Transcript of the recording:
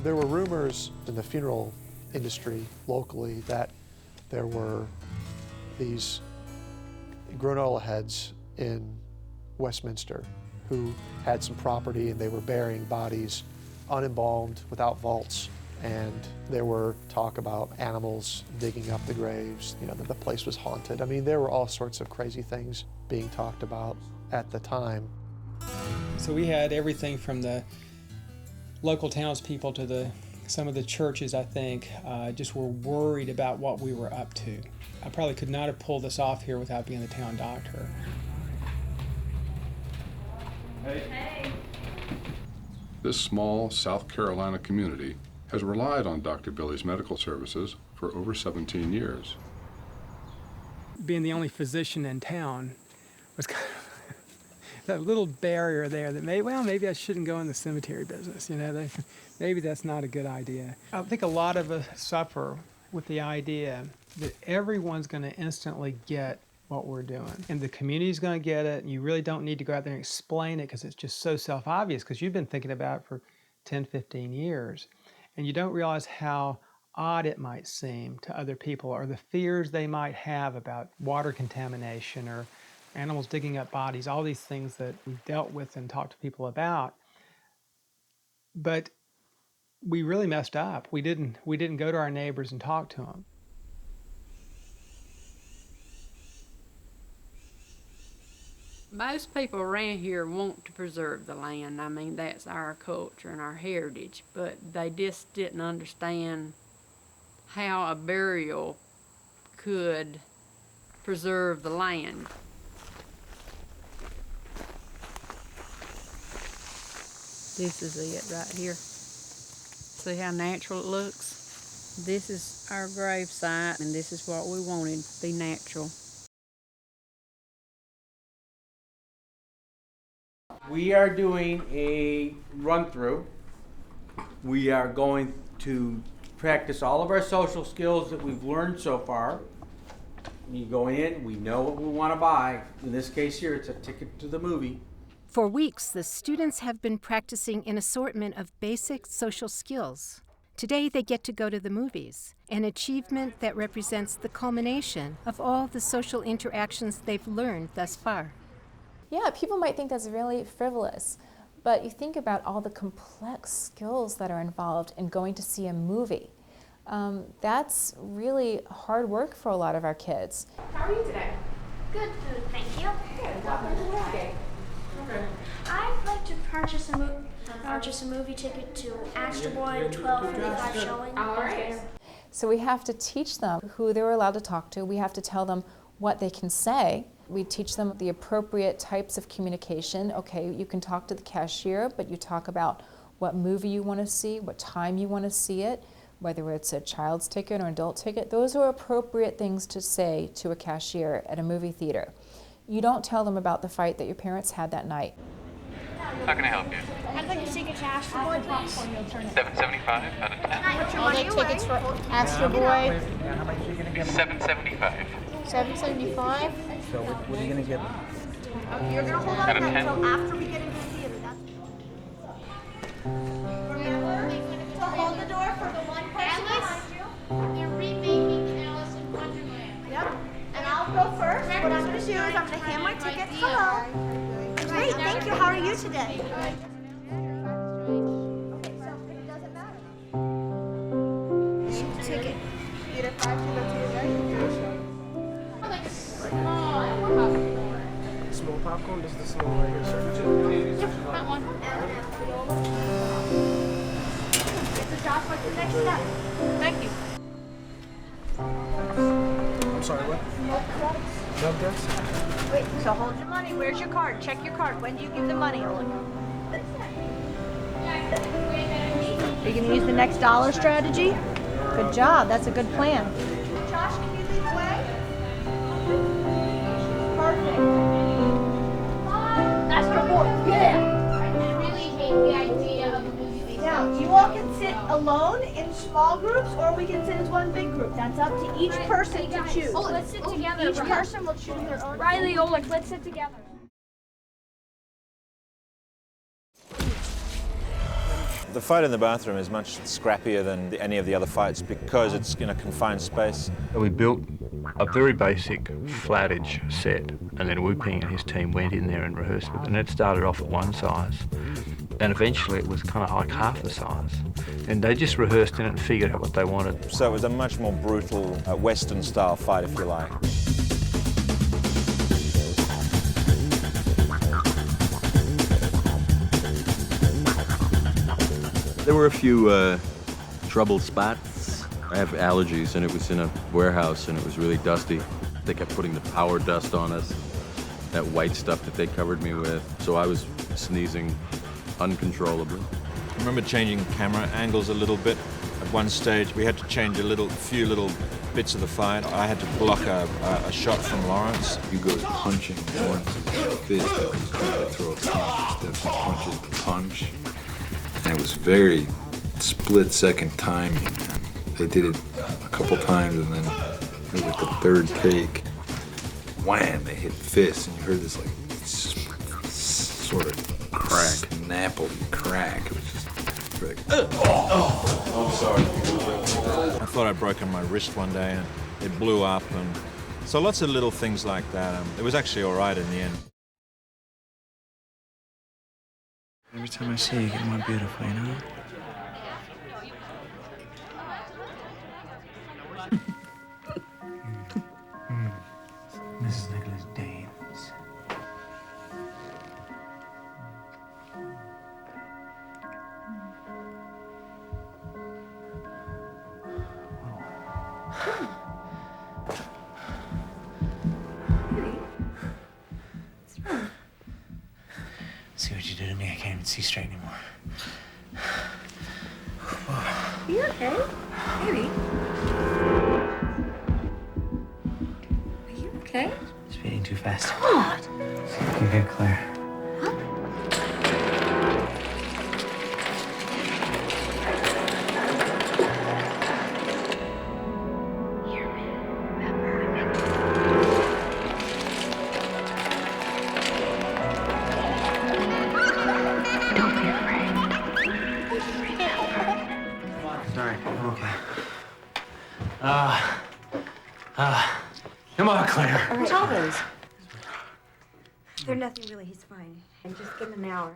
There were rumors in the funeral industry locally that there were these granola heads in Westminster who had some property and they were burying bodies unembalmed without vaults. And there were talk about animals digging up the graves, you know, that the place was haunted. I mean, there were all sorts of crazy things being talked about at the time. So we had everything from the local townspeople to some of the churches, I think, just were worried about what we were up to. I probably could not have pulled this off here without being the town doctor. Hey. This small South Carolina community has relied on Dr. Billy's medical services for over 17 years. Being the only physician in town was kind of that little barrier there that maybe I shouldn't go in the cemetery business, you know, maybe that's not a good idea. I think a lot of us suffer with the idea that everyone's going to instantly get what we're doing. And the community's going to get it, and you really don't need to go out there and explain it because it's just so self-obvious because you've been thinking about it for 10, 15 years. And you don't realize how odd it might seem to other people or the fears they might have about water contamination or animals digging up bodies, all these things that we've dealt with and talked to people about. But we really messed up. We didn't go to our neighbors and talk to them. Most people around here want to preserve the land. I mean, that's our culture and our heritage, but they just didn't understand how a burial could preserve the land. This is it right here. See how natural it looks? This is our grave site, and this is what we wanted, to be natural. We are doing a run-through. We are going to practice all of our social skills that we've learned so far. You go in, we know what we want to buy. In this case here, it's a ticket to the movie. For weeks, the students have been practicing an assortment of basic social skills. Today, they get to go to the movies, an achievement that represents the culmination of all the social interactions they've learned thus far. Yeah, people might think that's really frivolous, but you think about all the complex skills that are involved in going to see a movie. That's really hard work for a lot of our kids. How are you today? Good food, thank you. Good. Welcome to the day. Okay. I'd like to purchase a movie ticket to Astro Boy 12:45 showing. All right. So we have to teach them who they're allowed to talk to. We have to tell them what they can say. We teach them the appropriate types of communication. Okay, you can talk to the cashier, but you talk about what movie you want to see, what time you want to see it, whether it's a child's ticket or an adult ticket. Those are appropriate things to say to a cashier at a movie theater. You don't tell them about the fight that your parents had that night. How can I help you? I'd like a ticket to Astro Boy, please. $7.75 out of 10. What's your money tickets for Astro Boy? $7.75. $7.75. So what are you going to get? You're going to hold on Out of to that 10. until after we get into the theater. Remember to hold the door for the one person behind you. They're remaking Alice in Wonderland. Yep. And I'll go first. What I'm going to do is I'm going to hand my ticket. Hello. Great, thank you. How are you today? Okay, so it doesn't matter. Ticket. Either 5 to go to your right. Small popcorn, this is the small right here, sir. That one. So Josh, what's the next step? Thank you. I'm sorry, what? Milk ducks? Wait, so hold your money. Where's your card? Check your card. When do you give the money, Owen? Are you going to use the next dollar strategy? Good job. That's a good plan. Josh, can you lead the way? Perfect. That's our board. Yeah. I really hate the idea of a movie. Now, you all can sit alone in small groups, or we can sit as one big group. That's up to each person to choose. Oh, let's sit together. Each person will choose their own. Riley, Oleg, let's sit together. The fight in the bathroom is much scrappier than any of the other fights because it's in a confined space. We built a very basic flat-edge set, and then Wu Ping and his team went in there and rehearsed it, and it started off at one size, and eventually it was kind of like half the size. And they just rehearsed in it and figured out what they wanted. So it was a much more brutal Western-style fight, if you like. There were a few trouble spots. I have allergies, and it was in a warehouse, and it was really dusty. They kept putting the power dust on us, that white stuff that they covered me with. So I was sneezing uncontrollably. I remember changing camera angles a little bit. At one stage, we had to change a few little bits of the fight. I had to block a shot from Lawrence. You go punching Lawrence's fist, I was trying to throw a punch, Stephen punches punch. And it was very split-second timing. They did it a couple times, and then it was like the third take. Wham! They hit fists, and you heard this like sort of crack, Napoli crack. It was just like, I'm sorry. I thought I'd broken my wrist one day, and it blew up, and so lots of little things like that. It was actually all right in the end. Every time I see you, you get more beautiful, you know? Mrs. Nicholas Danes. See what you did to me? I can't even see straight anymore. Are you okay? Baby? Are you okay? It's beating too fast. Come on. You can get Claire. Sorry, I'm okay. Come on, Claire. What's all those? They're nothing really. He's fine. And just give him an hour.